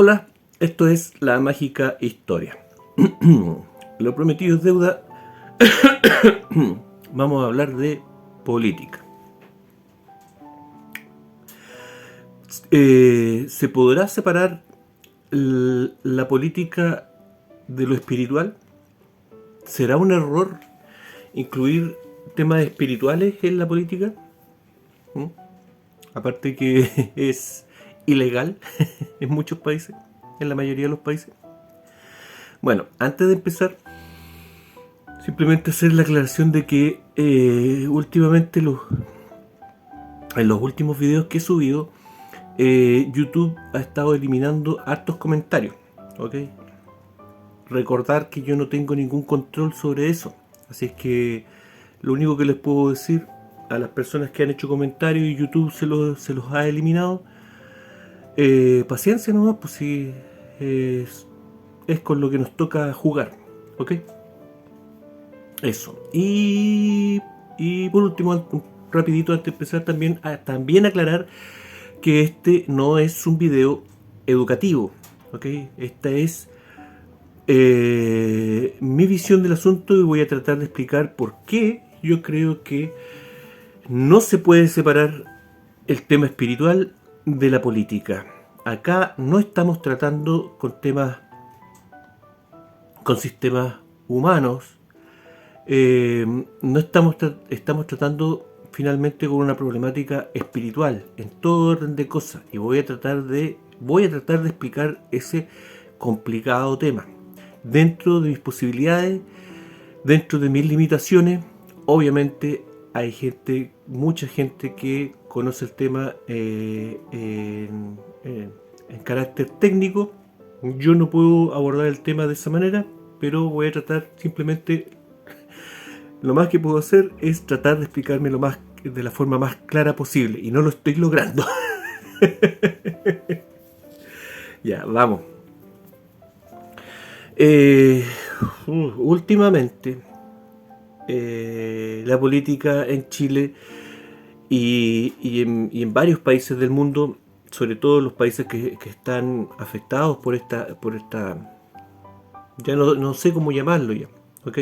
Hola, esto es La Mágica Historia. Lo prometido es deuda. Vamos a hablar de política. ¿Se podrá separar la política de lo espiritual? ¿Será un error incluir temas espirituales en la política? Aparte que es ilegal en muchos países, en la mayoría de los países. Bueno, antes de empezar, simplemente hacer la aclaración de que últimamente en los últimos videos que he subido, YouTube ha estado eliminando hartos comentarios, ¿ok? Recordar que yo no tengo ningún control sobre eso, así es que lo único que les puedo decir a las personas que han hecho comentarios y YouTube se los ha eliminado, paciencia nomás, pues si es con lo que nos toca jugar, ¿ok? Eso. Y por último, rapidito antes de empezar, también aclarar que este no es un video educativo, ¿ok? Esta es mi visión del asunto y voy a tratar de explicar por qué yo creo que no se puede separar el tema espiritual de la política. Acá no estamos tratando con sistemas humanos. No estamos tratando finalmente con una problemática espiritual en todo orden de cosas, y voy a tratar de explicar ese complicado tema dentro de mis posibilidades, dentro de mis limitaciones. Obviamente hay mucha gente que conoce el tema en carácter técnico. Yo no puedo abordar el tema de esa manera, pero voy a tratar simplemente. Lo más que puedo hacer es tratar de explicarme de la forma más clara posible, y no lo estoy logrando. Ya, vamos. Últimamente, la política en Chile y en varios países del mundo, sobre todo los países que están afectados por esta ya no sé cómo llamarlo ya, ¿ok?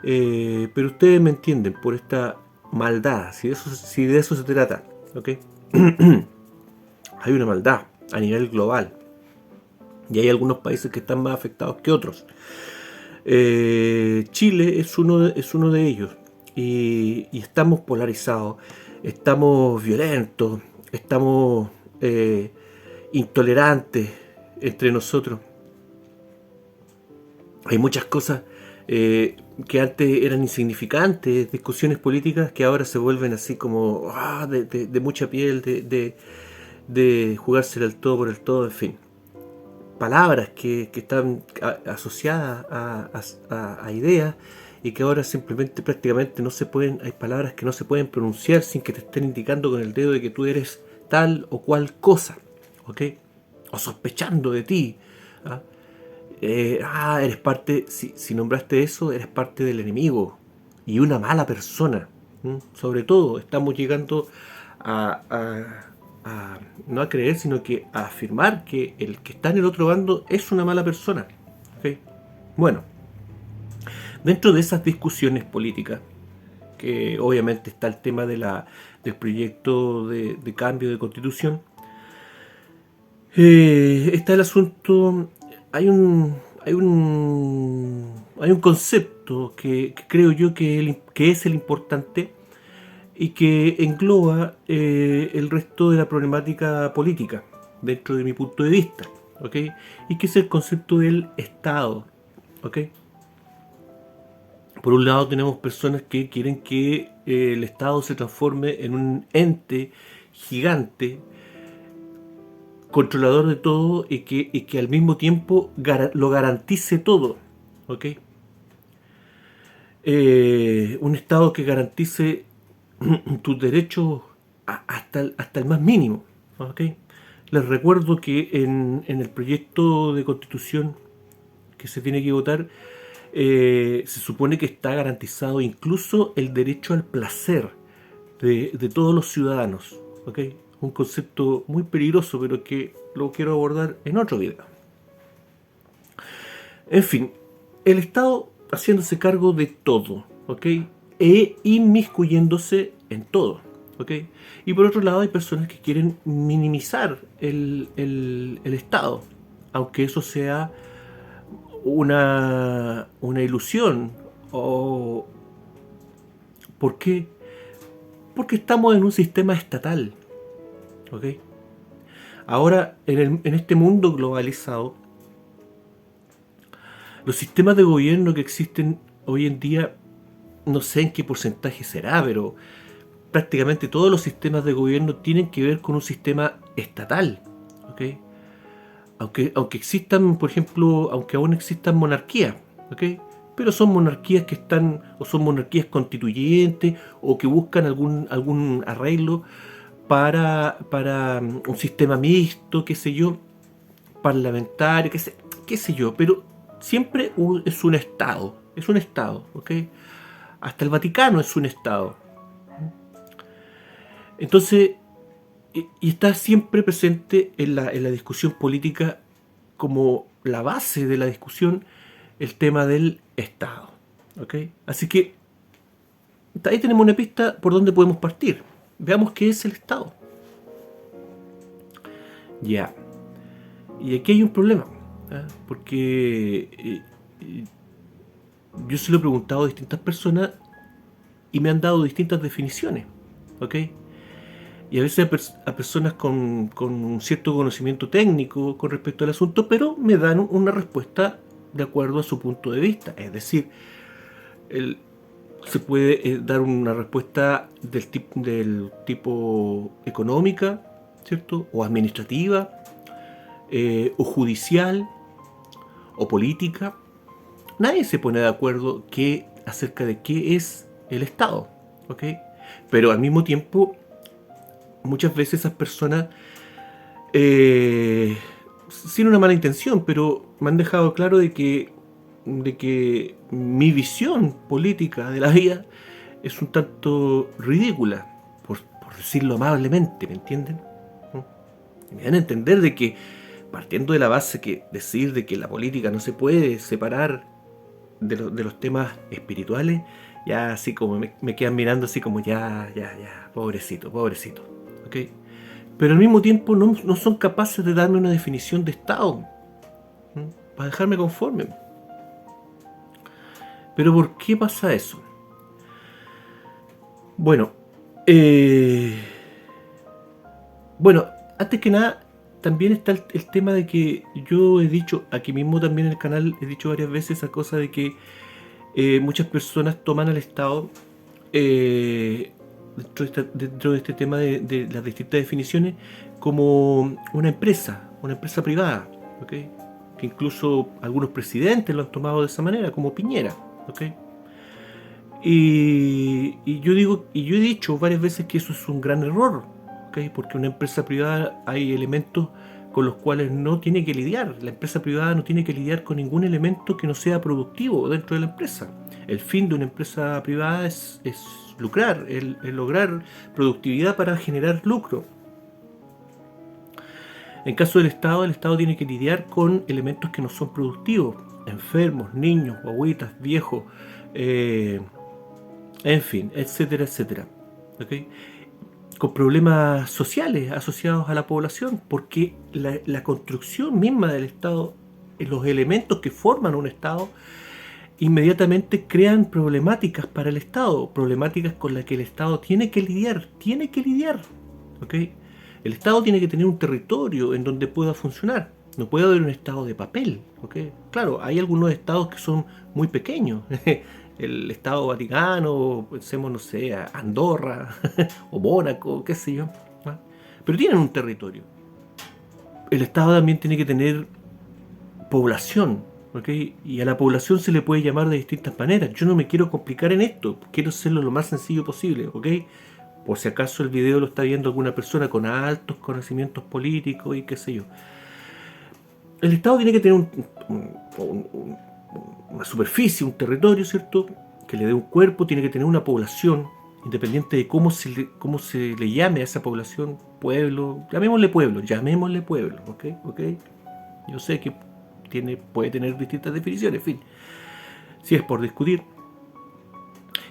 Pero ustedes me entienden, por esta maldad, si de eso se trata, ¿ok? Hay una maldad a nivel global y hay algunos países que están más afectados que otros. Chile es uno de ellos, y estamos polarizados, estamos violentos, estamos intolerantes entre nosotros. Hay muchas cosas que antes eran insignificantes, discusiones políticas que ahora se vuelven así como de mucha piel, de jugársela al todo por el todo, en fin. Palabras que están asociadas a ideas y que ahora simplemente prácticamente no se pueden, hay palabras que no se pueden pronunciar sin que te estén indicando con el dedo de que tú eres tal o cual cosa, ¿ok? O sospechando de ti, ¿ah? Eres parte, si nombraste eso, eres parte del enemigo y una mala persona. Sobre todo, estamos llegando no a creer, sino que a afirmar que el que está en el otro bando es una mala persona. ¿Okay? Bueno, dentro de esas discusiones políticas, que obviamente está el tema del proyecto de cambio de constitución, está el asunto. Hay un concepto que creo yo que es el importante y que engloba el resto de la problemática política dentro de mi punto de vista, ¿ok? Y que es el concepto del Estado, ¿ok? Por un lado tenemos personas que quieren que el Estado se transforme en un ente gigante, controlador de todo, y que al mismo tiempo lo garantice todo, ¿ok? Un Estado que garantice tus derechos hasta el más mínimo, ¿ok? Les recuerdo que en el proyecto de constitución que se tiene que votar, se supone que está garantizado incluso el derecho al placer de todos los ciudadanos, ¿ok? un concepto muy peligroso, pero que lo quiero abordar en otro video. En fin, el Estado haciéndose cargo de todo, ¿ok? E inmiscuyéndose en todo, ¿ok? Y por otro lado hay personas que quieren minimizar el Estado, aunque eso sea una ilusión. ¿Por qué? Porque estamos en un sistema estatal, ¿ok? Ahora, en este mundo globalizado, los sistemas de gobierno que existen hoy en día, no sé en qué porcentaje será, pero prácticamente todos los sistemas de gobierno tienen que ver con un sistema estatal, ¿ok? Aunque existan, por ejemplo, aunque aún existan monarquías, ¿ok? Pero son monarquías que están, o son monarquías constituyentes, o que buscan algún arreglo para un sistema mixto, qué sé yo, parlamentario, qué sé yo, pero siempre es un Estado, ¿ok? Hasta el Vaticano es un Estado. Entonces, y está siempre presente en la discusión política como la base de la discusión el tema del Estado, ¿ok? Así que ahí tenemos una pista por donde podemos partir. Veamos qué es el Estado. Ya. Y aquí hay un problema, porque yo se lo he preguntado a distintas personas y me han dado distintas definiciones, ¿ok? Y a veces a personas con un cierto conocimiento técnico con respecto al asunto, pero me dan una respuesta de acuerdo a su punto de vista. Es decir, se puede dar una respuesta del tipo económica, ¿cierto? O administrativa, o judicial, o política. Nadie se pone de acuerdo acerca de qué es el Estado, ¿ok? Pero al mismo tiempo, muchas veces esas personas, sin una mala intención, pero me han dejado claro de que mi visión política de la vida es un tanto ridícula, por decirlo amablemente, ¿me entienden? Me dan a entender de que, partiendo de la base que decir de que la política no se puede separar de los temas espirituales, ya así como me quedan mirando así como ya, pobrecito, ¿ok? Pero al mismo tiempo no son capaces de darme una definición de Estado, para dejarme conforme. Pero ¿por qué pasa eso? Bueno, antes que nada, también está el tema de que yo he dicho, aquí mismo también en el canal he dicho varias veces esa cosa de que muchas personas toman al Estado, dentro de este tema de las distintas definiciones, como una empresa privada, ¿ok? Que incluso algunos presidentes lo han tomado de esa manera, como Piñera, ¿ok? Y yo he dicho varias veces que eso es un gran error, ¿okay? Porque una empresa privada hay elementos con los cuales no tiene que lidiar. La empresa privada no tiene que lidiar con ningún elemento que no sea productivo dentro de la empresa. El fin de una empresa privada es lucrar, el lograr productividad para generar lucro. En caso del Estado, el Estado tiene que lidiar con elementos que no son productivos. Enfermos, niños, guaguitas, viejos, en fin, etcétera, etcétera. ¿Okay? Con problemas sociales asociados a la población, porque la construcción misma del Estado, los elementos que forman un Estado, inmediatamente crean problemáticas para el Estado, problemáticas con las que el Estado tiene que lidiar, ¿okay? El Estado tiene que tener un territorio en donde pueda funcionar, no puede haber un Estado de papel, ¿okay? Claro, hay algunos Estados que son muy pequeños, el Estado Vaticano, pensemos, no sé, a Andorra o Mónaco, qué sé yo, ¿no? Pero tienen un territorio. El Estado también tiene que tener población, ¿okay? Y a la población se le puede llamar de distintas maneras. Yo no me quiero complicar en esto, quiero hacerlo lo más sencillo posible, ¿ok? Por si acaso el video lo está viendo alguna persona con altos conocimientos políticos y qué sé yo. El Estado tiene que tener una superficie, un territorio, ¿cierto? Que le dé un cuerpo, tiene que tener una población, independiente de cómo se le llame a esa población, pueblo, llamémosle pueblo, ¿ok? ¿Ok? Yo sé que puede tener distintas definiciones, en fin, si es por discutir.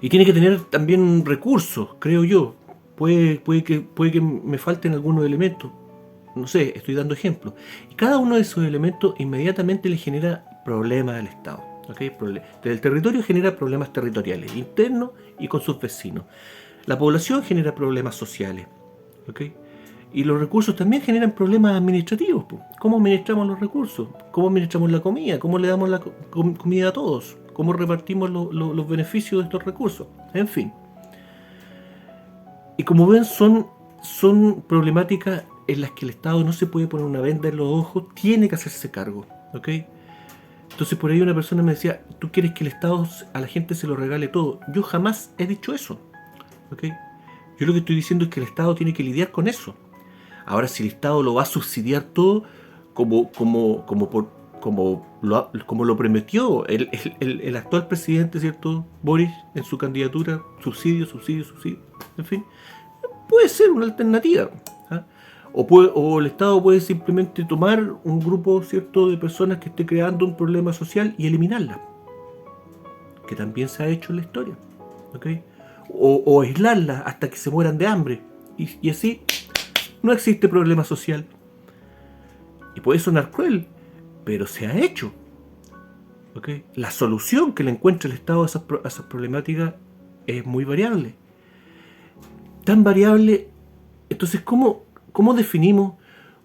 Y tiene que tener también recursos, creo yo. Puede que me falten algunos elementos. No sé, estoy dando ejemplos. Y cada uno de esos elementos inmediatamente le genera problemas al Estado. ¿Okay? Desde el territorio genera problemas territoriales, internos y con sus vecinos. La población genera problemas sociales. ¿Okay? Y los recursos también generan problemas administrativos. ¿Cómo administramos los recursos? ¿Cómo administramos la comida? ¿Cómo le damos la comida a todos? ¿Cómo repartimos los beneficios de estos recursos? En fin. Y como ven, son problemáticas en las que el Estado no se puede poner una venda en los ojos, tiene que hacerse cargo. ¿Ok? Entonces por ahí una persona me decía, ¿tú quieres que el Estado a la gente se lo regale todo? Yo jamás he dicho eso. ¿Ok? Yo lo que estoy diciendo es que el Estado tiene que lidiar con eso. Ahora, si el Estado lo va a subsidiar todo como lo prometió el actual presidente, ¿cierto? Boris, en su candidatura, subsidio, en fin, puede ser una alternativa. ¿Ah? O el Estado puede simplemente tomar un grupo, ¿cierto?, de personas que esté creando un problema social y eliminarla, que también se ha hecho en la historia. ¿Ok? O aislarla hasta que se mueran de hambre. Y así no existe problema social. Y puede sonar cruel, pero se ha hecho. ¿Okay? La solución que le encuentra el Estado a esas problemáticas es muy variable. Tan variable. Entonces, ¿cómo definimos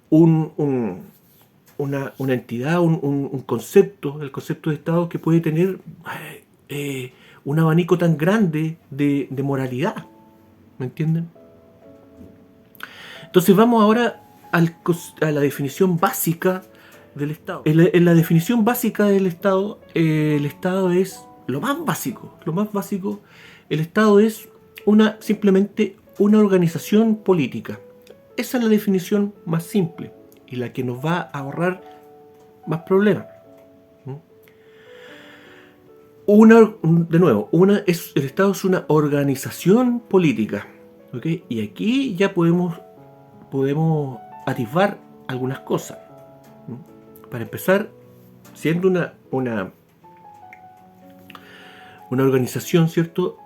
una entidad, un concepto, el concepto de Estado que puede tener un abanico tan grande de moralidad? ¿Me entienden? Entonces vamos ahora a la definición básica del Estado. En la definición básica del Estado, el Estado es lo más básico. Lo más básico, el Estado es simplemente una organización política. Esa es la definición más simple y la que nos va a ahorrar más problemas. El Estado es una organización política. ¿Okay? Y aquí ya podemos atisbar algunas cosas. Para empezar, siendo una organización, ¿cierto?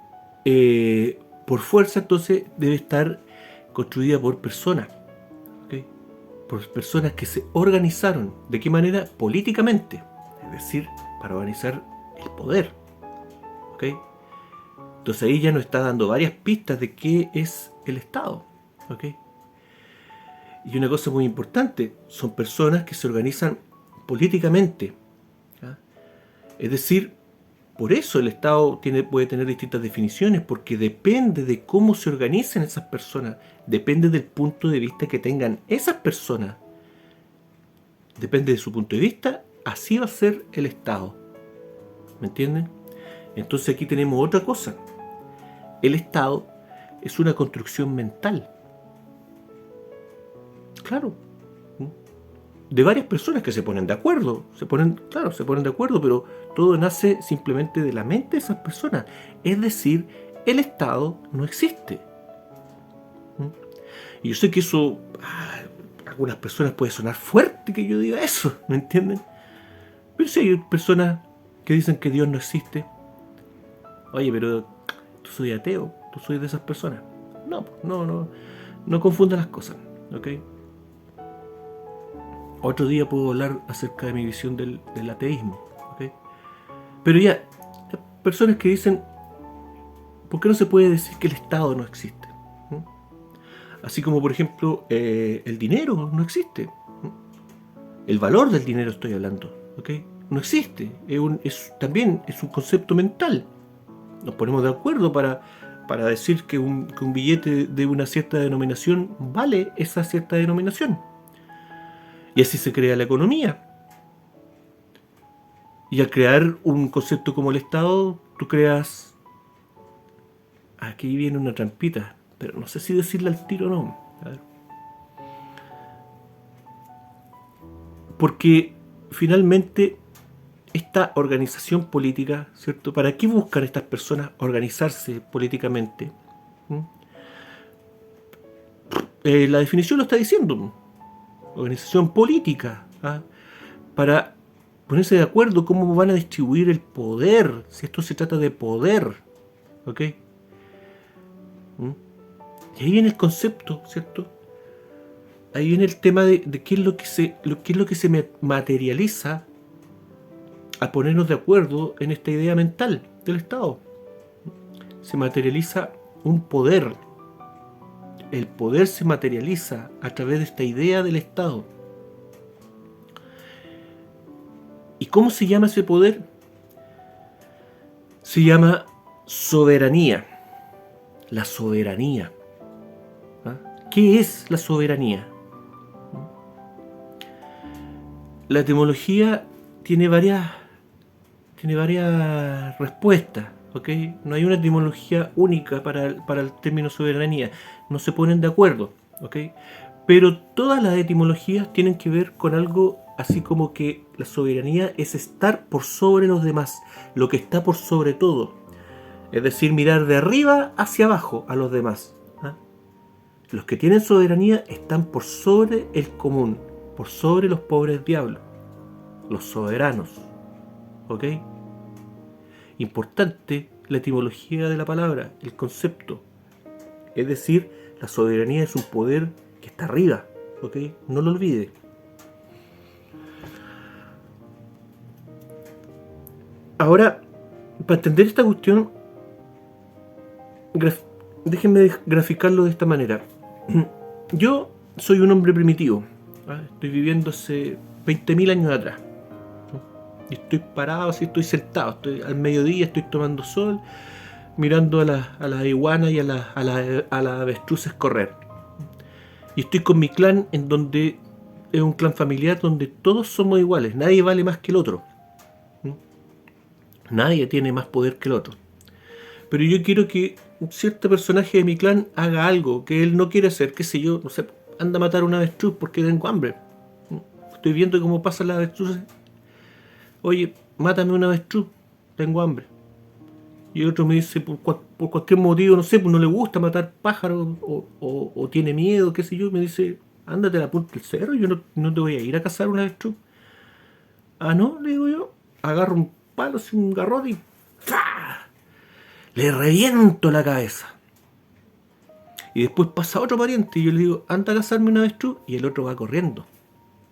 Por fuerza, entonces, debe estar construida por personas. ¿Okay? Por personas que se organizaron. ¿De qué manera? Políticamente. Es decir, para organizar el poder. ¿Okay? Entonces ahí ya nos está dando varias pistas de qué es el Estado. ¿Okay? Y una cosa muy importante, son personas que se organizan políticamente. ¿Ya? Es decir, por eso el Estado puede tener distintas definiciones, porque depende de cómo se organizan esas personas, depende del punto de vista que tengan esas personas. Depende de su punto de vista, así va a ser el Estado. ¿Me entienden? Entonces aquí tenemos otra cosa. El Estado es una construcción mental. Claro. De varias personas que se ponen de acuerdo. Se ponen de acuerdo, pero todo nace simplemente de la mente de esas personas. Es decir, el Estado no existe. Y yo sé que eso a algunas personas puede sonar fuerte que yo diga eso, ¿me entienden? Pero si hay personas que dicen que Dios no existe. Oye, pero tú soy ateo, tú soy de esas personas. No confundas las cosas, ¿ok? Otro día puedo hablar acerca de mi visión del ateísmo, ¿ok? Pero ya, personas que dicen, ¿por qué no se puede decir que el Estado no existe? Así como, por ejemplo, el dinero no existe. El valor del dinero estoy hablando, ¿ok? No existe. También es un concepto mental. Nos ponemos de acuerdo para decir que un billete de una cierta denominación vale esa cierta denominación. Y así se crea la economía. Y al crear un concepto como el Estado, tú creas... Aquí viene una trampita, pero no sé si decirle al tiro o no. A ver. Porque finalmente esta organización política, ¿cierto? ¿Para qué buscan estas personas organizarse políticamente? La definición lo está diciendo. Organización política, ¿ah? Para ponerse de acuerdo cómo van a distribuir el poder, si esto se trata de poder, ¿ok? Y ahí viene el concepto, ¿cierto? Ahí viene el tema de qué es lo que se materializa a ponernos de acuerdo en esta idea mental del Estado. Se materializa un poder. El poder se materializa a través de esta idea del Estado. ¿Y cómo se llama ese poder? Se llama soberanía. La soberanía. ¿Ah? ¿Qué es la soberanía? La etimología tiene varias respuestas, ¿ok? No hay una etimología única para el término soberanía. No se ponen de acuerdo, ¿ok? Pero todas las etimologías tienen que ver con algo así como que la soberanía es estar por sobre los demás, lo que está por sobre todo. Es decir, mirar de arriba hacia abajo a los demás. ¿Ah? Los que tienen soberanía están por sobre el común, por sobre los pobres diablos, los soberanos. ¿Ok? Importante la etimología de la palabra, el concepto. Es decir, la soberanía es un poder que está arriba. ¿Ok? No lo olvide. Ahora, para entender esta cuestión, déjenme graficarlo de esta manera. Yo soy un hombre primitivo. ¿Vale? Estoy viviendo hace 20.000 años atrás. Y estoy parado, así estoy sentado. Estoy al mediodía, estoy tomando sol, mirando a las iguanas y a las avestruces correr. Y estoy con mi clan, en donde es un clan familiar donde todos somos iguales. Nadie vale más que el otro. Nadie tiene más poder que el otro. Pero yo quiero que un cierto personaje de mi clan haga algo que él no quiere hacer, qué sé yo, no sé, anda a matar una avestruz porque tengo hambre. Estoy viendo cómo pasan las avestruces. Oye, mátame una avestruz, tengo hambre. Y el otro me dice, por cualquier motivo, no sé, pues no le gusta matar pájaros o tiene miedo, qué sé yo, me dice, ándate a la punta del cerro, yo no te voy a ir a cazar una avestruz. Ah, no, le digo yo, agarro un palo, un garrote y ¡fa! Le reviento la cabeza. Y después pasa otro pariente y yo le digo, anda a cazarme una avestruz, y el otro va corriendo.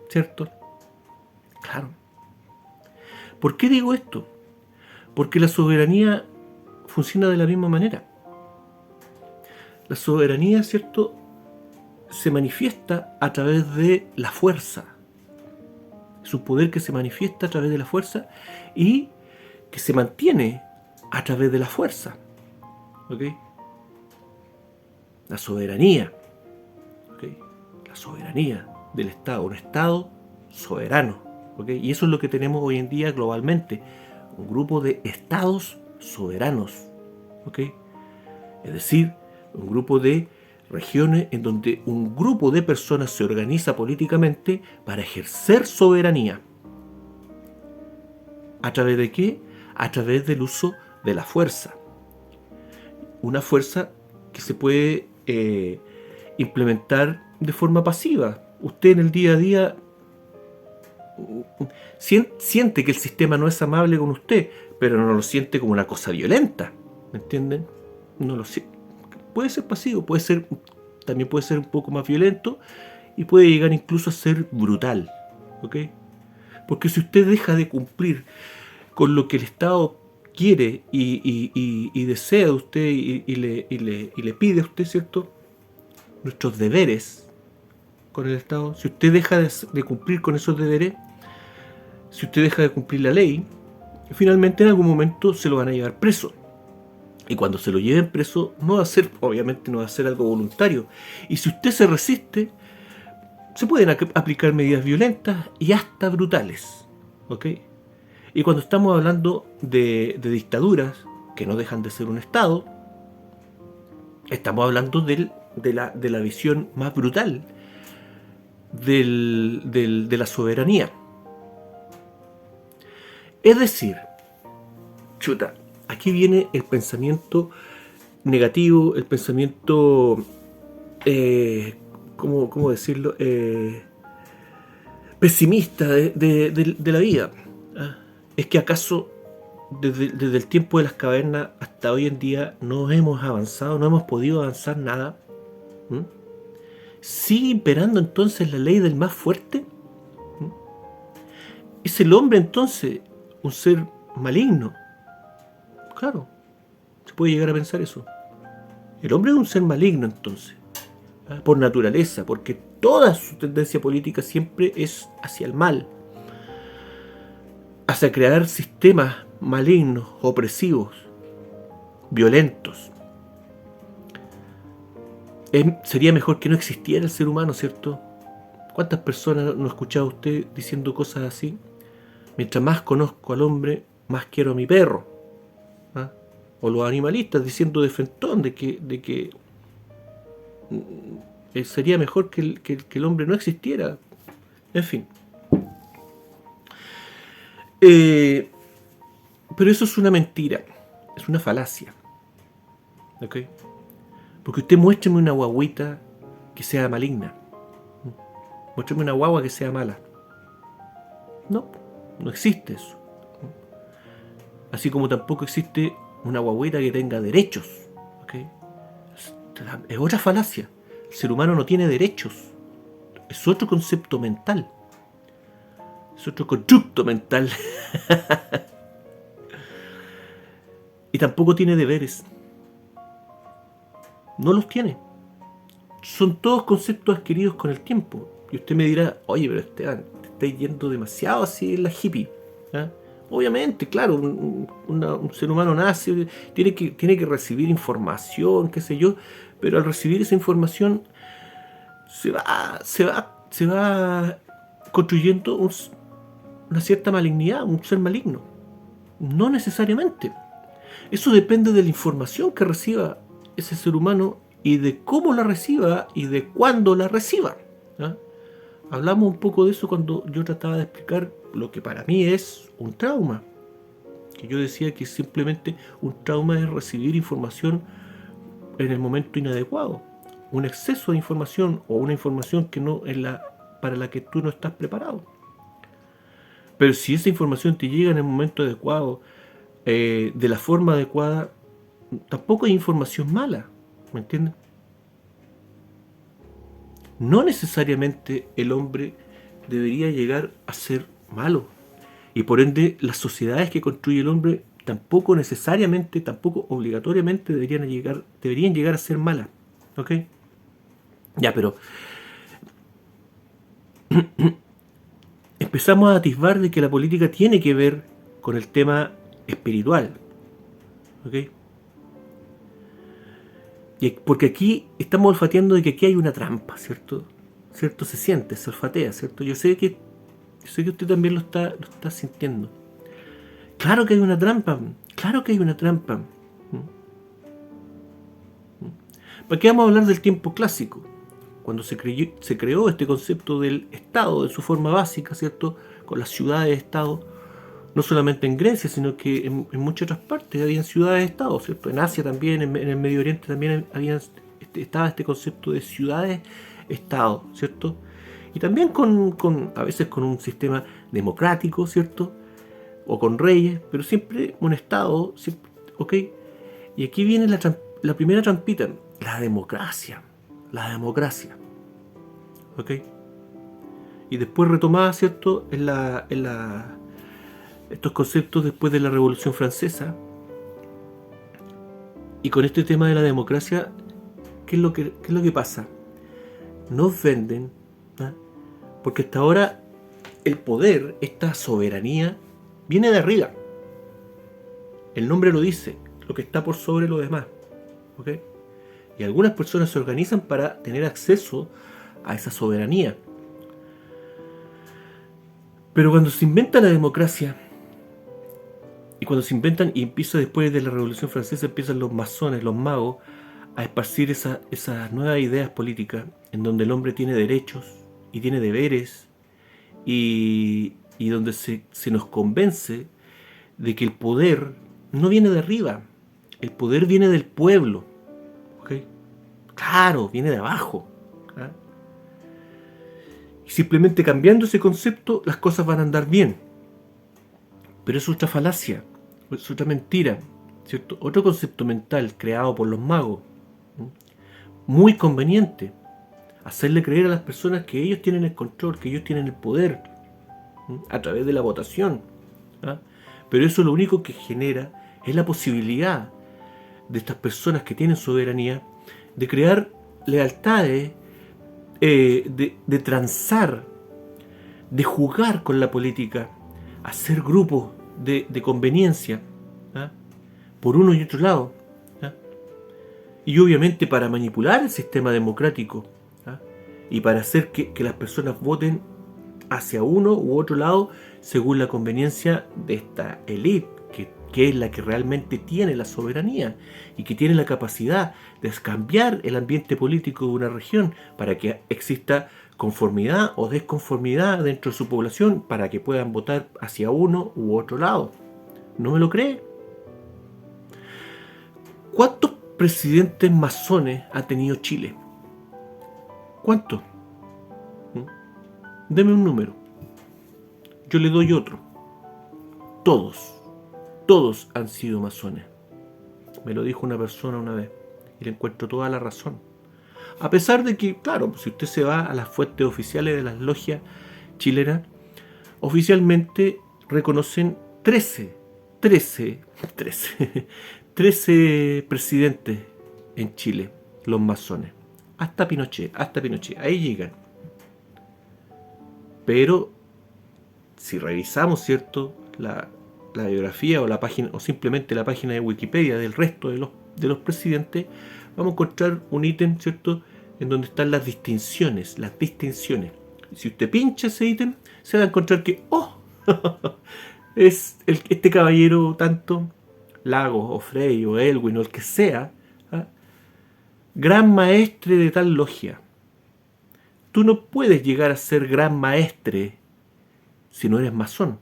¿Cierto? Claro. ¿Por qué digo esto? Porque la soberanía funciona de la misma manera. La soberanía, ¿cierto?, se manifiesta a través de la fuerza. Es un poder que se manifiesta a través de la fuerza y que se mantiene a través de la fuerza. ¿Ok? La soberanía. ¿Ok? La soberanía del Estado. Un Estado soberano. ¿Ok? Y eso es lo que tenemos hoy en día globalmente. Un grupo de estados soberanos. ¿Ok? Es decir, un grupo de regiones en donde un grupo de personas se organiza políticamente para ejercer soberanía. ¿A través de qué? A través del uso de la fuerza. Una fuerza que se puede implementar de forma pasiva. Usted en el día a día siente que el sistema no es amable con usted, pero no lo siente como una cosa violenta. ¿Me entienden? No lo siente. Puede ser pasivo, también puede ser un poco más violento y puede llegar incluso a ser brutal. ¿Ok? Porque si usted deja de cumplir con lo que el Estado quiere y desea de usted y le pide a usted, ¿cierto?, nuestros deberes con el Estado, si usted deja de cumplir con esos deberes, si usted deja de cumplir la ley, finalmente en algún momento se lo van a llevar preso. Y cuando se lo lleven preso, obviamente no va a ser algo voluntario. Y si usted se resiste, se pueden aplicar medidas violentas y hasta brutales. ¿Ok? Y cuando estamos hablando de dictaduras, que no dejan de ser un Estado, estamos hablando de la visión más brutal de la soberanía. Es decir, chuta, aquí viene el pensamiento negativo, el pensamiento, ¿cómo decirlo? Pesimista de la vida. ¿Ah? ¿Es que acaso desde el tiempo de las cavernas hasta hoy en día no hemos avanzado, no hemos podido avanzar nada? ¿Mm? ¿Sigue imperando entonces la ley del más fuerte? ¿Mm? ¿Es el hombre entonces un ser maligno? Claro, se puede llegar a pensar eso. El hombre es un ser maligno entonces, ¿ah? Por naturaleza, porque toda su tendencia política siempre es hacia el mal, hacia crear sistemas malignos, opresivos, violentos. Sería mejor que no existiera el ser humano, ¿cierto? ¿Cuántas personas no ha escuchado usted diciendo cosas así? Mientras más conozco al hombre, más quiero a mi perro. ¿Ah? O los animalistas diciendo de frentón de que sería mejor que el hombre no existiera. En fin. Pero eso es una mentira, es una falacia. ¿Ok? Porque usted muéstreme una guaguita que sea maligna. Muéstreme una guagua que sea mala. No, no existe eso. Así como tampoco existe una guaguita que tenga derechos. ¿Ok? Es otra falacia. El ser humano no tiene derechos. Es otro concepto mental. Es otro constructo mental. Y tampoco tiene deberes. No los tiene. Son todos conceptos adquiridos con el tiempo. Y usted me dirá, oye, pero Esteban, te estáis yendo demasiado así en la hippie. ¿Ah? Obviamente, claro, un ser humano nace, tiene que recibir información, qué sé yo, pero al recibir esa información se va construyendo una cierta malignidad, un ser maligno. No necesariamente. Eso depende de la información que reciba ese ser humano y de cómo la reciba y de cuándo la reciba. ¿Ah? Hablamos un poco de eso cuando yo trataba de explicar lo que para mí es un trauma. Que yo decía que simplemente un trauma es recibir información en el momento inadecuado. Un exceso de información o una información que no es para la que tú no estás preparado. Pero si esa información te llega en el momento adecuado, de la forma adecuada, tampoco hay información mala. ¿Me entienden? No necesariamente el hombre debería llegar a ser malo. Y por ende, las sociedades que construye el hombre tampoco necesariamente, tampoco obligatoriamente deberían llegar a ser malas. ¿Ok? Ya, pero empezamos a atisbar de que la política tiene que ver con el tema espiritual. ¿Ok? Porque aquí estamos olfateando de que aquí hay una trampa, ¿cierto? ¿Cierto? Se siente, se olfatea, ¿cierto? Yo sé que usted también lo está sintiendo. Claro que hay una trampa, claro que hay una trampa. ¿Para qué vamos a hablar del tiempo clásico? Cuando se creó este concepto del Estado, de su forma básica, ¿cierto? Con las ciudades-Estado, no solamente en Grecia, sino que en muchas otras partes habían ciudades-Estado, ¿cierto? En Asia también, en el Medio Oriente también estaba este concepto de ciudades-Estado, ¿cierto? Y también a veces con un sistema democrático, ¿cierto? O con reyes, pero siempre un Estado, siempre, ¿ok? Y aquí viene la primera trampita, la democracia. La democracia. ¿Ok? Y después retomada, ¿cierto? Estos conceptos después de la Revolución Francesa. Y con este tema de la democracia, ¿qué es lo que pasa? Nos venden, ¿ah? Porque hasta ahora el poder, esta soberanía, viene de arriba. El nombre lo dice, lo que está por sobre lo demás. ¿Ok? Y algunas personas se organizan para tener acceso a esa soberanía. Pero cuando se inventa la democracia, y cuando se inventan, y empieza después de la Revolución Francesa, empiezan los masones, los magos, a esparcir esas nuevas ideas políticas, en donde el hombre tiene derechos y tiene deberes, y donde se nos convence de que el poder no viene de arriba, el poder viene del pueblo. Claro, viene de abajo. ¿Ah? Y simplemente cambiando ese concepto, las cosas van a andar bien. Pero es otra falacia, es otra mentira, ¿cierto? Otro concepto mental creado por los magos, muy conveniente, hacerle creer a las personas que ellos tienen el control, que ellos tienen el poder, a través de la votación. ¿Ah? Pero eso lo único que genera es la posibilidad de estas personas que tienen soberanía de crear lealtades, de transar, de jugar con la política, hacer grupos de conveniencia, ¿ah? Por uno y otro lado, ¿ah? Y obviamente para manipular el sistema democrático, ¿ah? Y para hacer que las personas voten hacia uno u otro lado según la conveniencia de esta élite, que es la que realmente tiene la soberanía y que tiene la capacidad de cambiar el ambiente político de una región para que exista conformidad o desconformidad dentro de su población para que puedan votar hacia uno u otro lado. ¿No me lo cree? ¿Cuántos presidentes masones ha tenido Chile? ¿Cuántos? Deme un número. Yo le doy otro. Todos han sido masones. Me lo dijo una persona una vez y le encuentro toda la razón. A pesar de que, claro, si usted se va a las fuentes oficiales de las logias chilenas, oficialmente reconocen 13 presidentes en Chile, los masones. Hasta Pinochet, ahí llegan. Pero, si revisamos, ¿cierto?, la biografía o la página, o simplemente la página de Wikipedia del resto de los presidentes, vamos a encontrar un ítem, ¿cierto?, en donde están las distinciones. Si usted pincha ese ítem, se va a encontrar que, es este caballero tanto, Lagos, o Frey, o Elwin, o el que sea, ¿ah?, gran maestre de tal logia. Tú no puedes llegar a ser gran maestre si no eres masón.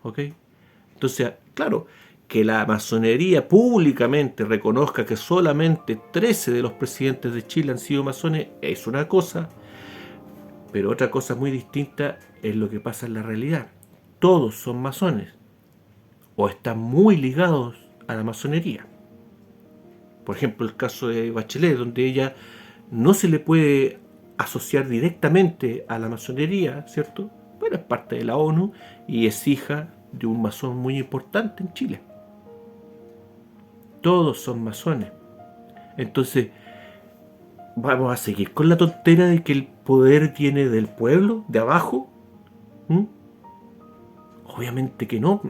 ¿Ok? Entonces, claro, que la masonería públicamente reconozca que solamente 13 de los presidentes de Chile han sido masones es una cosa, pero otra cosa muy distinta es lo que pasa en la realidad. Todos son masones o están muy ligados a la masonería. Por ejemplo, el caso de Bachelet, donde ella no se le puede asociar directamente a la masonería, ¿cierto? Pero es parte de la ONU y es hija de un masón muy importante en Chile. Todos son masones. Entonces, ¿vamos a seguir con la tontera de que el poder viene del pueblo, de abajo? Obviamente que no.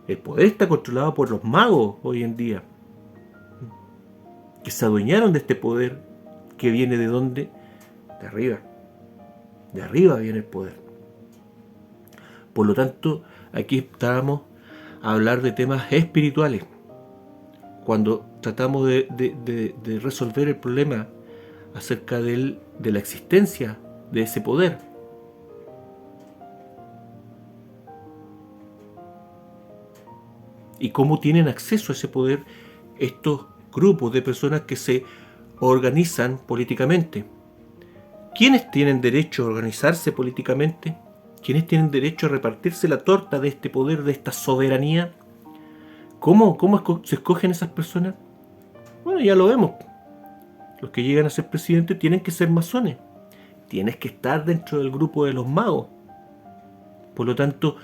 El poder está controlado por los magos hoy en día, que se adueñaron de este poder que viene de dónde? De arriba. De arriba viene el poder. Por lo tanto, aquí estábamos a hablar de temas espirituales. Cuando tratamos de resolver el problema acerca de la existencia de ese poder. Y cómo tienen acceso a ese poder estos grupos de personas que se organizan políticamente. ¿Quiénes tienen derecho a organizarse políticamente? ¿Quiénes tienen derecho a repartirse la torta de este poder, de esta soberanía? ¿Cómo se escogen esas personas? Bueno, ya lo vemos. Los que llegan a ser presidentes tienen que ser masones. Tienes que estar dentro del grupo de los magos. Por lo tanto,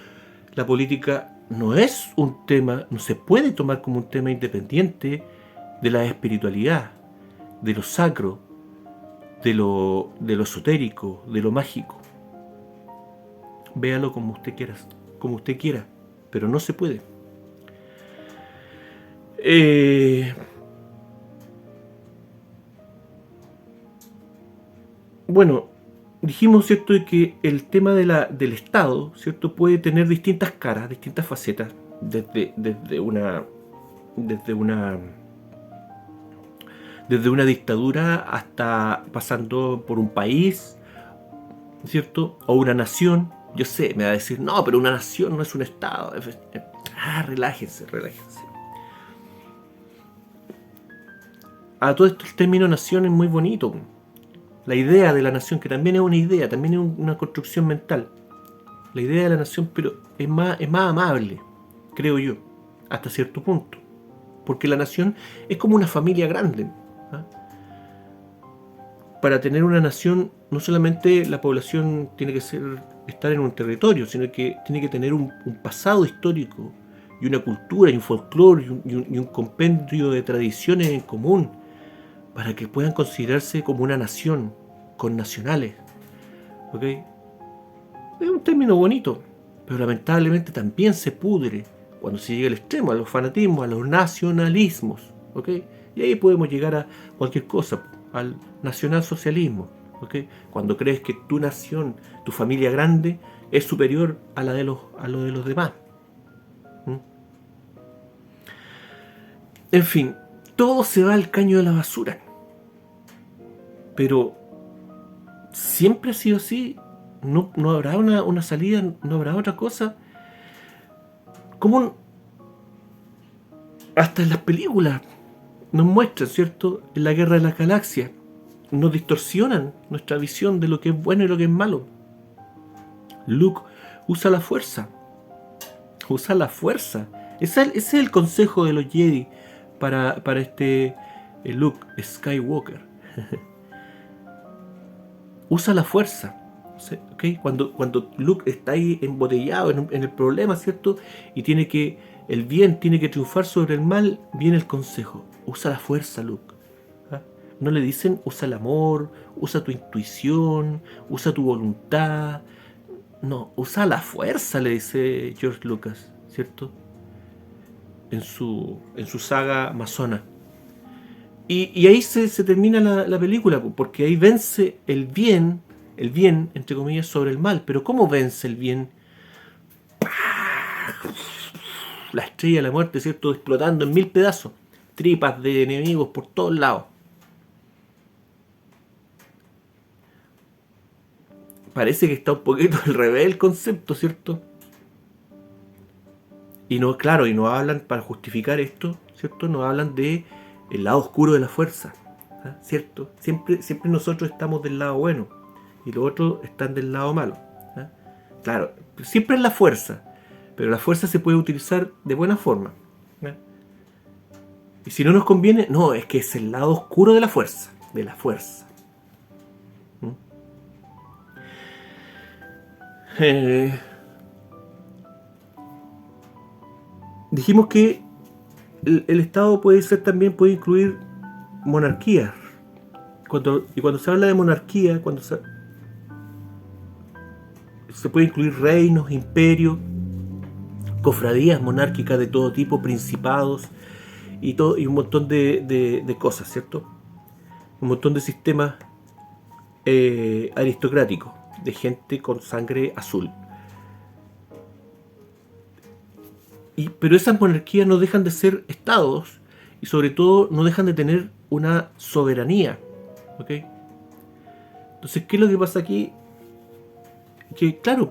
la política no es un tema, no se puede tomar como un tema independiente de la espiritualidad, de lo sacro, de lo esotérico, de lo mágico. Véalo como usted quiera, pero no se puede. Bueno, dijimos, ¿cierto?, de que el tema del Estado, ¿cierto?, puede tener distintas caras, distintas facetas, desde una dictadura hasta pasando por un país, ¿cierto?, o una nación. Yo sé, me va a decir, no, pero una nación no es un Estado. Relájense. a todo esto el término nación es muy bonito. La idea de la nación, que también es una idea, también es una construcción mental. La idea de la nación, pero es más amable, creo yo, hasta cierto punto. Porque la nación es como una familia grande. ¿Ah? Para tener una nación, no solamente la población tiene que estar en un territorio, sino que tiene que tener un pasado histórico, y una cultura, y un folclore, y un compendio de tradiciones en común, para que puedan considerarse como una nación, con nacionales. ¿Ok? Es un término bonito, pero lamentablemente también se pudre cuando se llega al extremo, a los fanatismos, a los nacionalismos. ¿Ok? Y ahí podemos llegar a cualquier cosa, al nacionalsocialismo. ¿Ok? Cuando crees que tu nación, tu familia grande, es superior a lo de los demás. En fin, todo se va al caño de la basura. Pero siempre ha sido así. No habrá una salida, no habrá otra cosa. Como hasta en las películas nos muestran, ¿cierto? En la Guerra de las Galaxias nos distorsionan nuestra visión de lo que es bueno y lo que es malo. Luke usa la fuerza. Usa la fuerza. Ese es el consejo de los Jedi para este Luke Skywalker. Usa la fuerza. ¿Okay? Cuando Luke está ahí embotellado en el problema, ¿cierto? Y el bien tiene que triunfar sobre el mal, viene el consejo. Usa la fuerza, Luke. ¿Ah? No le dicen usa el amor, usa tu intuición, usa tu voluntad. No, usa la fuerza, le dice George Lucas, ¿cierto? En su saga masona. Y ahí se termina la película, porque ahí vence el bien, entre comillas, sobre el mal. Pero ¿cómo vence el bien? La estrella de la muerte, ¿cierto? Explotando en 1000 pedazos. Tripas de enemigos por todos lados. Parece que está un poquito al revés el concepto, ¿cierto? Y no, claro, y no hablan, para justificar esto, ¿cierto? No hablan de el lado oscuro de la fuerza, ¿ah? ¿Cierto? Siempre nosotros estamos del lado bueno y los otros están del lado malo. ¿Ah? Claro, siempre es la fuerza, pero la fuerza se puede utilizar de buena forma. ¿Ah? Y si no nos conviene, no, es que es el lado oscuro de la fuerza, Dijimos que el Estado puede incluir monarquías. Cuando se habla de monarquía, se puede incluir reinos, imperios, cofradías monárquicas de todo tipo, principados y un montón de cosas, ¿cierto? Un montón de sistemas aristocráticos, de gente con sangre azul. Pero esas monarquías no dejan de ser estados y sobre todo no dejan de tener una soberanía. ¿Ok? Entonces, ¿qué es lo que pasa aquí? Que claro,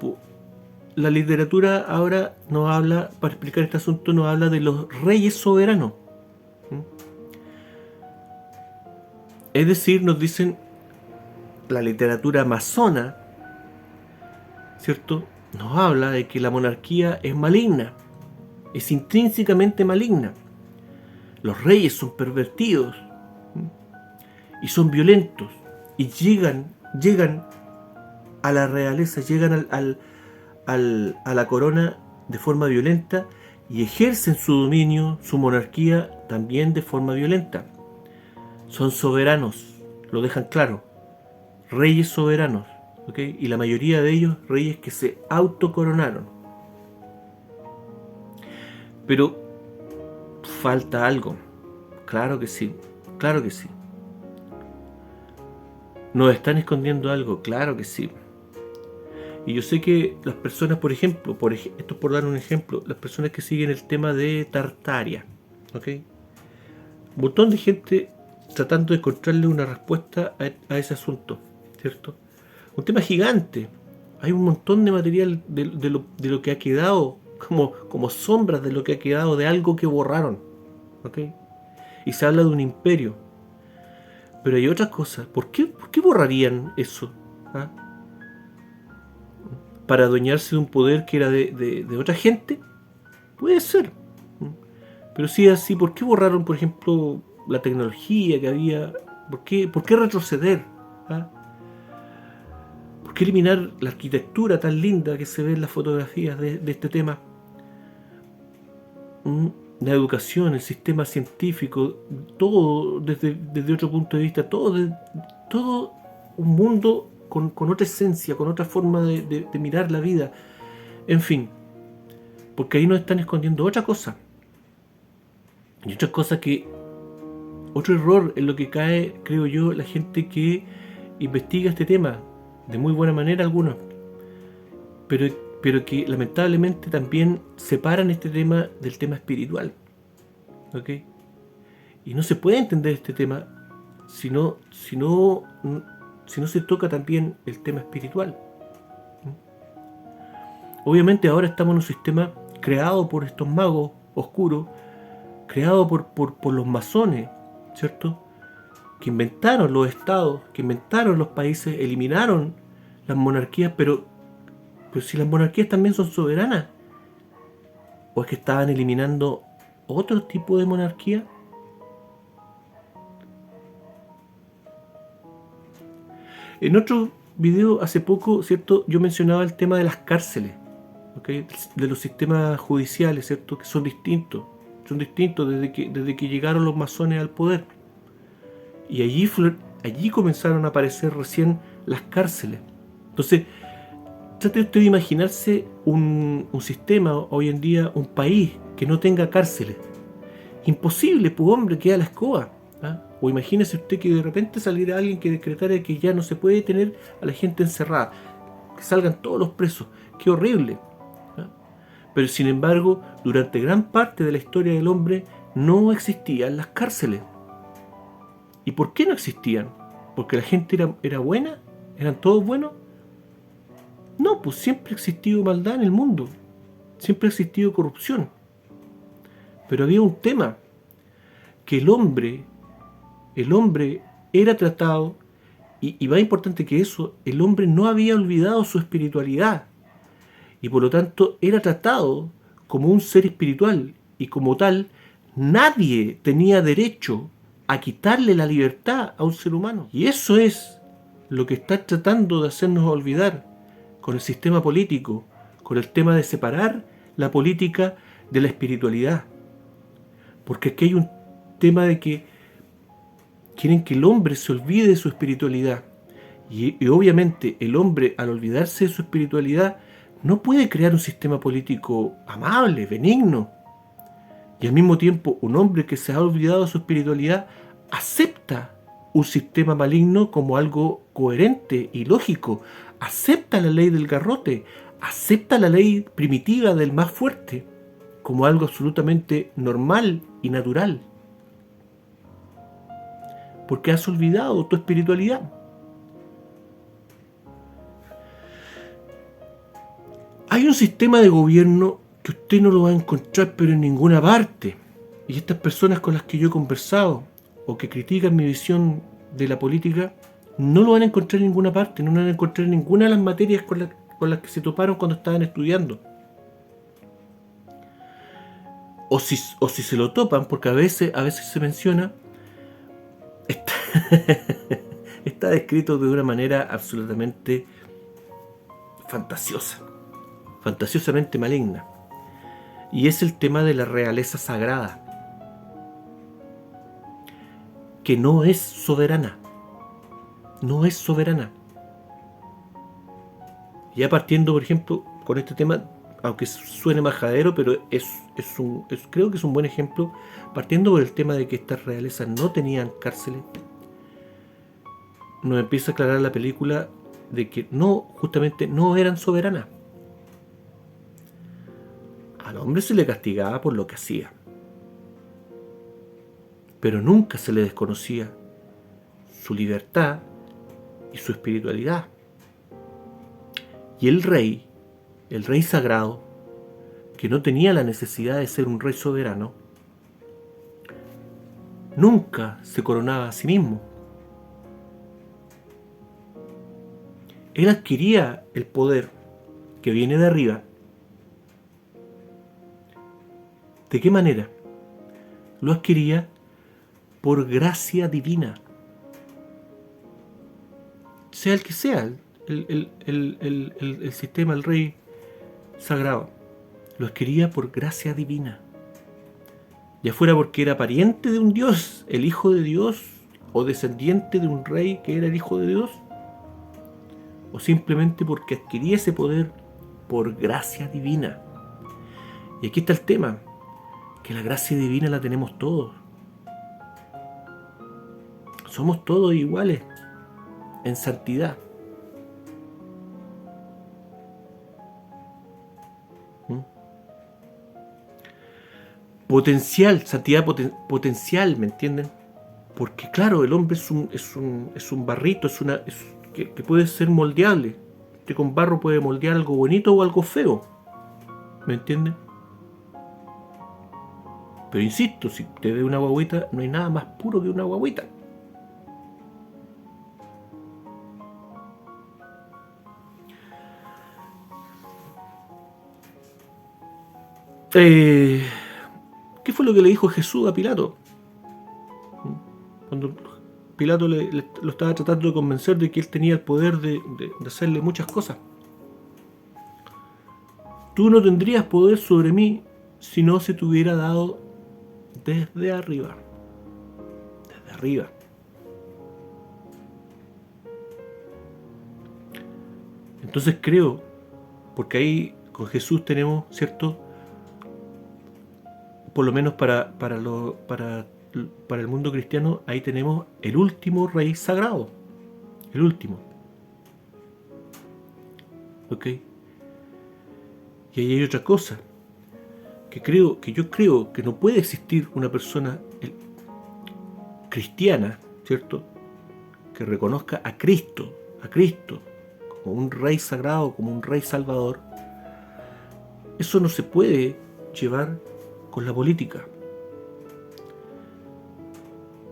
la literatura ahora nos habla, para explicar este asunto, nos habla de los reyes soberanos. Es decir, nos dicen la literatura masona, ¿cierto? Nos habla de que la monarquía es maligna, es intrínsecamente maligna. Los reyes son pervertidos y son violentos y llegan a la realeza, llegan a la corona de forma violenta y ejercen su dominio, su monarquía también de forma violenta. Son soberanos, lo dejan claro, reyes soberanos, ¿okay? Y la mayoría de ellos reyes que se autocoronaron. Pero falta algo, claro que sí. ¿Nos están escondiendo algo? Claro que sí. Y yo sé que las personas, por ejemplo, esto es por dar un ejemplo, las personas que siguen el tema de Tartaria, ¿ok? Un montón de gente tratando de encontrarle una respuesta a ese asunto, ¿cierto? Un tema gigante. Hay un montón de material de lo que ha quedado, como sombras de lo que ha quedado de algo que borraron, ¿ok? Y se habla de un imperio. Pero hay otras cosas. ¿Por qué borrarían eso? ¿Ah? ¿Para adueñarse de un poder que era de otra gente? Puede ser. Pero si es así, ¿por qué borraron, por ejemplo, la tecnología que había? ¿Por qué retroceder? ¿Ah? ¿Por qué eliminar la arquitectura tan linda que se ve en las fotografías de este tema? La educación, el sistema científico, todo desde otro punto de vista, todo un mundo con otra esencia, con otra forma de mirar la vida. En fin, porque ahí nos están escondiendo otra cosa. Y otra cosa otro error en lo que cae, creo yo, la gente que investiga este tema, de muy buena manera algunos, pero que lamentablemente también separan este tema del tema espiritual. ¿Ok? Y no se puede entender este tema si no se toca también el tema espiritual. Obviamente ahora estamos en un sistema creado por estos magos oscuros, creado por los masones, ¿cierto? Que inventaron los estados, que inventaron los países, eliminaron las monarquías, pero si las monarquías también son soberanas, ¿o es que estaban eliminando otro tipo de monarquía? En otro video hace poco, ¿cierto? Yo mencionaba el tema de las cárceles, ¿okay? De los sistemas judiciales, ¿cierto? Que son distintos desde que llegaron los masones al poder. Y allí comenzaron a aparecer recién las cárceles. Entonces, trate usted de imaginarse un sistema hoy en día, un país que no tenga cárceles. Imposible, pues hombre, queda la escoba. ¿Ah? O imagínese usted que de repente saliera alguien que decretara que ya no se puede tener a la gente encerrada, que salgan todos los presos. ¡Qué horrible! ¿Ah? Pero sin embargo, durante gran parte de la historia del hombre no existían las cárceles. ¿Y por qué no existían? ¿Porque la gente era buena? ¿Eran todos buenos? No, pues siempre ha existido maldad en el mundo. Siempre ha existido corrupción. Pero había un tema, que el hombre era tratado, y más importante que eso, el hombre no había olvidado su espiritualidad. Y por lo tanto era tratado como un ser espiritual. Y como tal, nadie tenía derecho a quitarle la libertad a un ser humano. Y eso es lo que está tratando de hacernos olvidar con el sistema político, con el tema de separar la política de la espiritualidad. Porque aquí hay un tema de que quieren que el hombre se olvide de su espiritualidad. Y obviamente el hombre, al olvidarse de su espiritualidad, no puede crear un sistema político amable, benigno. Y al mismo tiempo, un hombre que se ha olvidado de su espiritualidad acepta un sistema maligno como algo coherente y lógico. Acepta la ley del garrote, acepta la ley primitiva del más fuerte como algo absolutamente normal y natural. Porque has olvidado tu espiritualidad. Hay un sistema de gobierno que usted no lo va a encontrar pero en ninguna parte. Y estas personas con las que yo he conversado o que critican mi visión de la política no lo van a encontrar en ninguna parte, no lo van a encontrar en ninguna de las materias con las que se toparon cuando estaban estudiando. O si se lo topan, porque a veces se menciona, está descrito de una manera absolutamente fantasiosa, fantasiosamente maligna. Y es el tema de la realeza sagrada, que no es soberana. No es soberana. Ya partiendo, por ejemplo, con este tema, aunque suene majadero, pero creo que es un buen ejemplo, partiendo por el tema de que estas realezas no tenían cárceles, nos empieza a aclarar la película de que justamente no eran soberanas. Al hombre se le castigaba por lo que hacía, pero nunca se le desconocía su libertad y su espiritualidad. Y el rey sagrado, que no tenía la necesidad de ser un rey soberano, nunca se coronaba a sí mismo, Él adquiría el poder que viene de arriba. ¿De qué manera? Lo adquiría por gracia divina. Sea el que sea, el sistema, el rey sagrado. Lo adquiría por gracia divina. Ya fuera porque era pariente de un dios, el hijo de Dios, o descendiente de un rey que era el hijo de Dios, o simplemente porque adquiría ese poder por gracia divina. Y aquí está el tema, que la gracia divina la tenemos todos. Somos todos iguales en santidad. Potencial, santidad potencial, ¿me entienden? Porque claro, el hombre es un barrito, que puede ser moldeable. Usted con barro puede moldear algo bonito o algo feo, ¿me entienden? Pero insisto, si te ve una guagüita, no hay nada más puro que una guagüita. ¿Qué fue lo que le dijo Jesús a Pilato? Cuando Pilato lo estaba tratando de convencer de que él tenía el poder de hacerle muchas cosas. Tú no tendrías poder sobre mí si no se te hubiera dado desde arriba. Desde arriba. Entonces creo, porque ahí con Jesús tenemos, ¿cierto? Por lo menos para el mundo cristiano, ahí tenemos el último rey sagrado. El último. ¿Ok? Y ahí hay otra cosa. Que yo creo que no puede existir una persona cristiana, ¿cierto? Que reconozca a Cristo como un rey sagrado, como un rey salvador. Eso no se puede llevar con la política.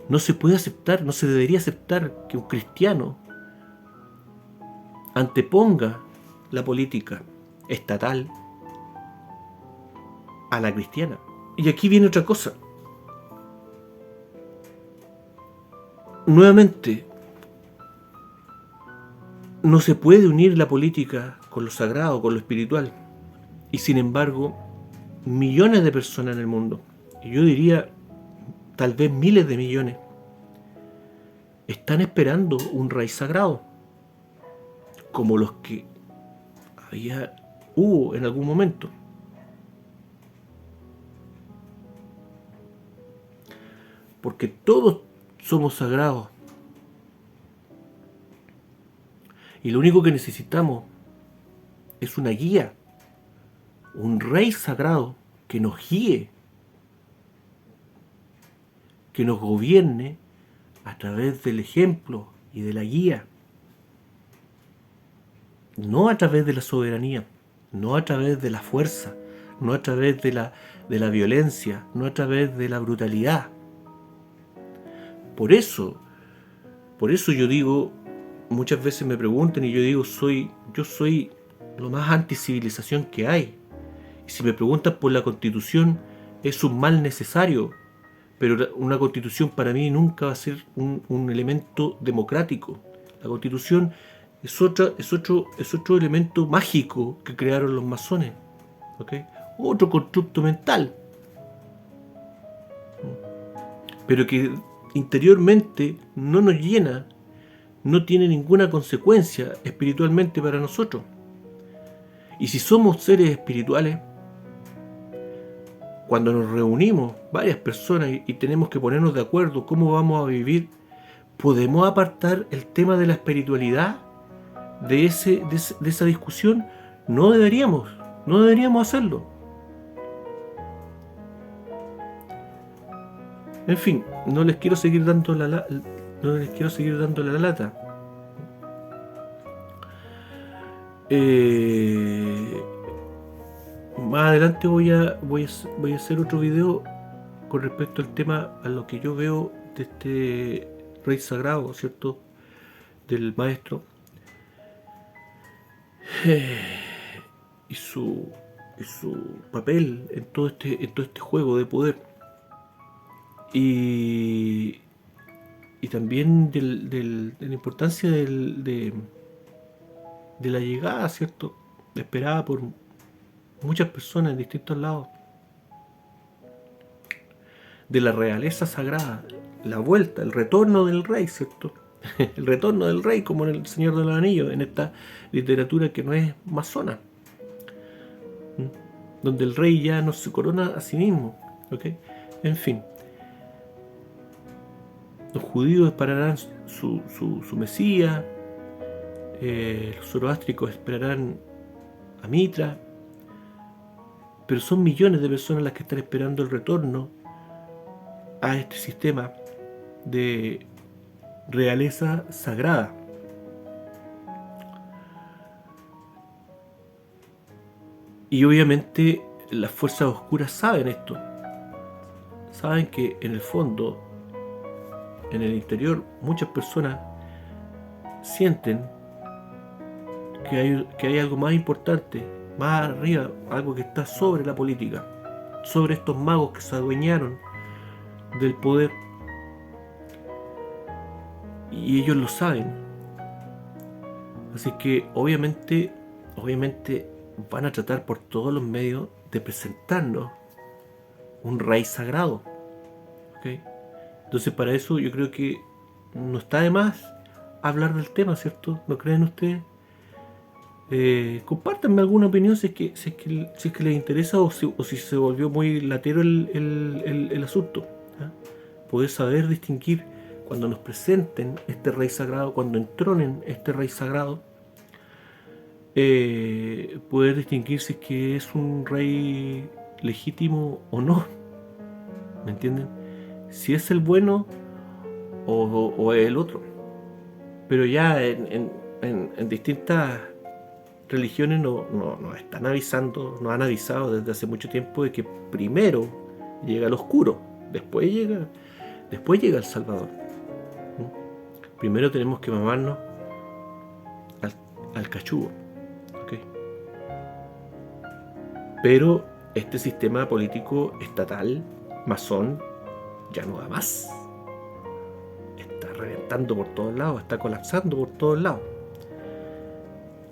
No se puede aceptar, no se debería aceptar que un cristiano anteponga la política estatal a la cristiana. Y aquí viene otra cosa. Nuevamente, no se puede unir la política con lo sagrado, con lo espiritual. Y sin embargo, millones de personas en el mundo, y yo diría tal vez miles de millones, están esperando un rey sagrado, como los que hubo en algún momento. Porque todos somos sagrados. Y lo único que necesitamos es una guía, un rey sagrado que nos guíe, que nos gobierne a través del ejemplo y de la guía. No a través de la soberanía, no a través de la fuerza, no a través de la violencia, no a través de la brutalidad. Por eso yo digo, muchas veces me preguntan y yo digo, yo soy lo más anticivilización que hay. Y si me preguntan por la Constitución, es un mal necesario, pero una Constitución para mí nunca va a ser un elemento democrático. La Constitución es otro elemento mágico que crearon los masones, ¿okay? Otro constructo mental, pero que interiormente no nos llena, no tiene ninguna consecuencia espiritualmente para nosotros. Y si somos seres espirituales, cuando nos reunimos varias personas y tenemos que ponernos de acuerdo cómo vamos a vivir, ¿podemos apartar el tema de la espiritualidad de esa discusión? No deberíamos hacerlo. En fin, no les quiero seguir dando la lata. Más adelante voy a hacer otro video con respecto al tema, a lo que yo veo de este rey sagrado, ¿cierto? Del maestro. y su papel en todo este juego de poder. Y también de la importancia de la llegada, ¿cierto? Esperada por muchas personas en distintos lados, de la realeza sagrada, la vuelta, el retorno del rey, ¿cierto? El retorno del rey, como en El Señor de los Anillos, en esta literatura que no es masona, donde el rey ya no se corona a sí mismo, ¿ok? En fin, los judíos esperarán su Mesías, los zoroástricos esperarán a Mitra, pero son millones de personas las que están esperando el retorno a este sistema de realeza sagrada. Y obviamente las fuerzas oscuras saben esto. Saben que en el fondo, en el interior, muchas personas sienten que hay algo más importante, más arriba, algo que está sobre la política, sobre estos magos que se adueñaron del poder. Y ellos lo saben. Así que obviamente van a tratar por todos los medios de presentarnos un rey sagrado, ¿okay? Entonces para eso yo creo que no está de más hablar del tema, ¿cierto? ¿No creen ustedes? Compártanme alguna opinión si es que les interesa o si se volvió muy latero el asunto, ¿eh? Poder saber distinguir cuando nos presenten este rey sagrado, cuando entronen este rey sagrado, poder distinguir si es que es un rey legítimo o no, ¿me entienden? Si es el bueno o el otro. Pero ya en distintas religiones nos están avisando, nos han avisado desde hace mucho tiempo de que primero llega el oscuro, después llega el Salvador. Primero tenemos que mamarnos al cachugo, ¿okay? Pero este sistema político estatal, masón, ya no da más. Está reventando por todos lados, está colapsando por todos lados.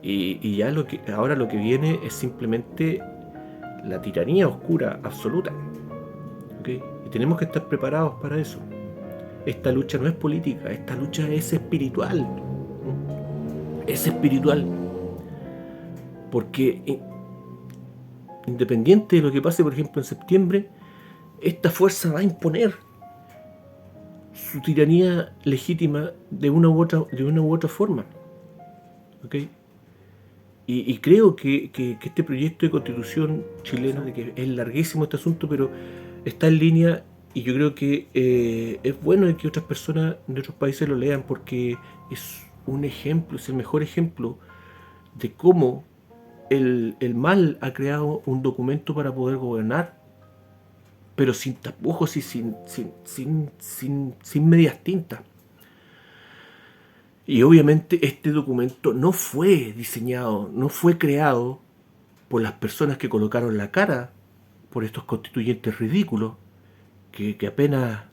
Y ya ahora lo que viene es simplemente la tiranía oscura absoluta, ¿okay? Y tenemos que estar preparados para eso. Esta lucha no es política, esta lucha es espiritual. Es espiritual. Porque independiente de lo que pase, por ejemplo, en septiembre, esta fuerza va a imponer su tiranía legítima de una u otra forma. ¿Okay? Y creo que este proyecto de constitución chilena, de que es larguísimo este asunto, pero está en línea. Y yo creo que es bueno que otras personas de otros países lo lean, porque es un ejemplo, es el mejor ejemplo de cómo el mal ha creado un documento para poder gobernar, pero sin tapujos y sin medias tintas. Y obviamente este documento no fue diseñado, no fue creado por las personas que colocaron la cara por estos constituyentes ridículos, que apenas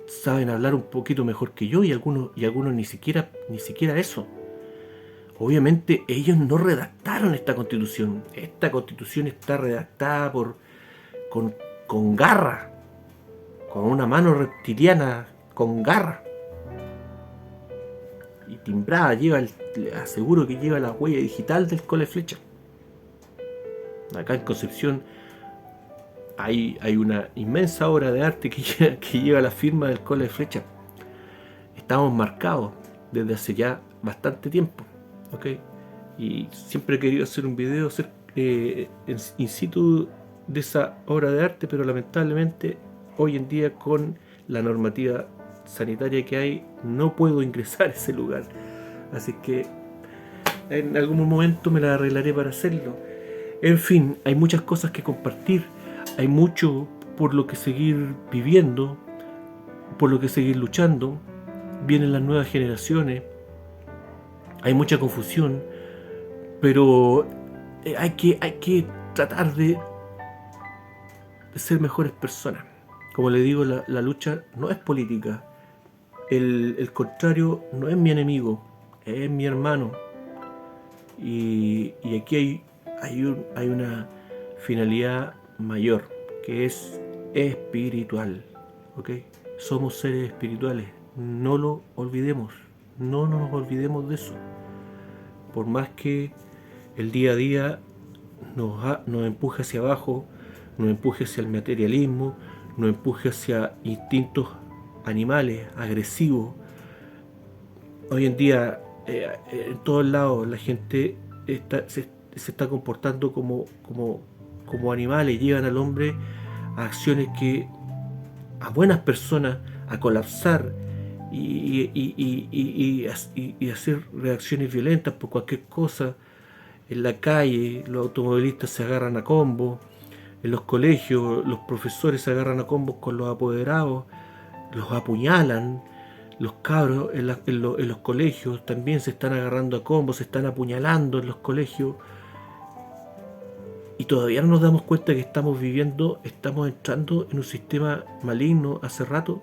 saben hablar un poquito mejor que yo, y algunos ni siquiera eso. Obviamente ellos no redactaron esta constitución. Esta constitución está redactada con garra, con una mano reptiliana con garra. Y timbrada, aseguro que lleva la huella digital del Cole Flecha. Acá en Concepción hay una inmensa obra de arte que lleva la firma del Cole Flecha. Estamos marcados desde hace ya bastante tiempo, ¿okay? Y siempre he querido hacer un video in situ de esa obra de arte, pero lamentablemente hoy en día, con la normativa sanitaria que hay, no puedo ingresar a ese lugar. Así que en algún momento me la arreglaré para hacerlo. En fin, hay muchas cosas que compartir, hay mucho por lo que seguir viviendo, por lo que seguir luchando. Vienen las nuevas generaciones, hay mucha confusión, Pero hay que tratar de ser mejores personas. Como le digo, la lucha no es política. El contrario no es mi enemigo, es mi hermano. Y aquí hay una finalidad mayor, que es espiritual. ¿Ok? Somos seres espirituales. No lo olvidemos. No nos olvidemos de eso. Por más que el día a día nos empuje hacia abajo, nos empuje hacia el materialismo, nos empuje hacia instintos animales, agresivos. Hoy en día, en todos lados, la gente se está comportando como animales, llevan al hombre a acciones que a buenas personas a colapsar y hacer reacciones violentas por cualquier cosa. En la calle los automovilistas se agarran a combos, en los colegios los profesores se agarran a combos con los apoderados, los apuñalan, los cabros en los colegios también se están agarrando a combos, se están apuñalando en los colegios. Y todavía no nos damos cuenta que estamos entrando en un sistema maligno hace rato.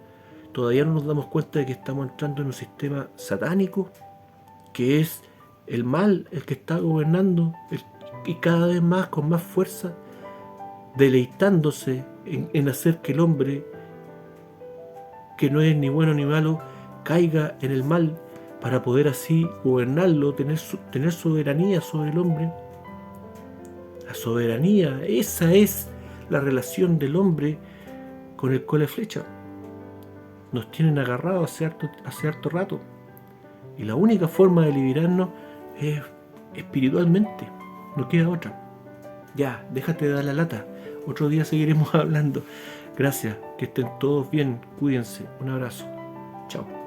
Todavía no nos damos cuenta de que estamos entrando en un sistema satánico, que es el mal el que está gobernando, y cada vez más con más fuerza, deleitándose en hacer que el hombre, que no es ni bueno ni malo, caiga en el mal para poder así gobernarlo, tener soberanía sobre el hombre. La soberanía, esa es la relación del hombre con el cole flecha. Nos tienen agarrados hace harto rato. Y la única forma de liberarnos es espiritualmente. No queda otra. Ya, déjate de dar la lata. Otro día seguiremos hablando. Gracias, que estén todos bien. Cuídense. Un abrazo. Chao.